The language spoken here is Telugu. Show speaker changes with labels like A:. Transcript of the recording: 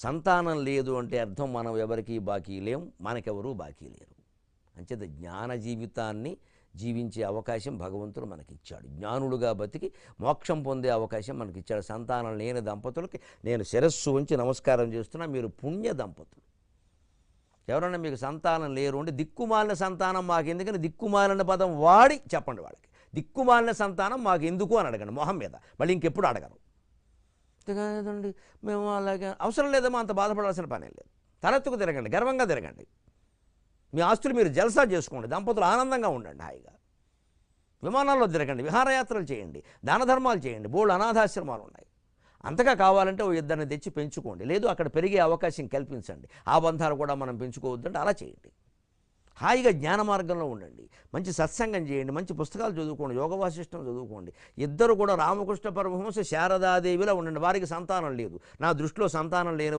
A: సంతానం లేదు అంటే అర్థం మనం ఎవరికీ బాకీ లేం, మనకెవరూ బాకీ లేరు. అంచేత జ్ఞాన జీవితాన్ని జీవించే అవకాశం భగవంతుడు మనకిచ్చాడు. జ్ఞానులుగా బతికి మోక్షం పొందే అవకాశం మనకిచ్చాడు. సంతానం లేని దంపతులకి నేను శిరస్సు ఉంచి నమస్కారం చేస్తున్నా. మీరు పుణ్య దంపతులు. ఎవరన్నా మీకు సంతానం లేరు అంటే దిక్కుమాలిన సంతానం మాకు ఎందుకని దిక్కుమాలిన పదం వాడి చెప్పండి వాళ్ళకి. దిక్కుమాలిన సంతానం మాకు ఎందుకు అని అడగండి మొహం మీద. మళ్ళీ ఇంకెప్పుడు అడగరు. అంతేకాదండి మేము అలాగే అవసరం లేదమ్మా, అంత బాధపడాల్సిన పనే లేదు. తలెత్తుకు తిరగండి, గర్వంగా తిరగండి. మీ ఆస్తులు మీరు జల్సా చేసుకోండి, దంపతులు ఆనందంగా ఉండండి, హాయిగా విమానాల్లో తిరగండి, విహారయాత్రలు చేయండి, దాన ధర్మాలు చేయండి. బోల్డ్ అనాథాశ్రమాలు ఉన్నాయి. అంతగా కావాలంటే ఓ ఇద్దరిని తెచ్చి పెంచుకోండి. లేదు అక్కడ పెరిగే అవకాశం కల్పించండి. ఆ బంధాలు కూడా మనం పెంచుకోవద్దంటే అలా చేయండి. హాయిగా జ్ఞాన మార్గంలో ఉండండి. మంచి సత్సంగం చేయండి, మంచి పుస్తకాలు చదువుకోండి, యోగ వాసిష్టం చదువుకోండి. ఇద్దరు కూడా రామకృష్ణ పరమహంస శారదాదేవిలా ఉండండి. వారికి సంతానం లేదు. నా దృష్టిలో సంతానం లేని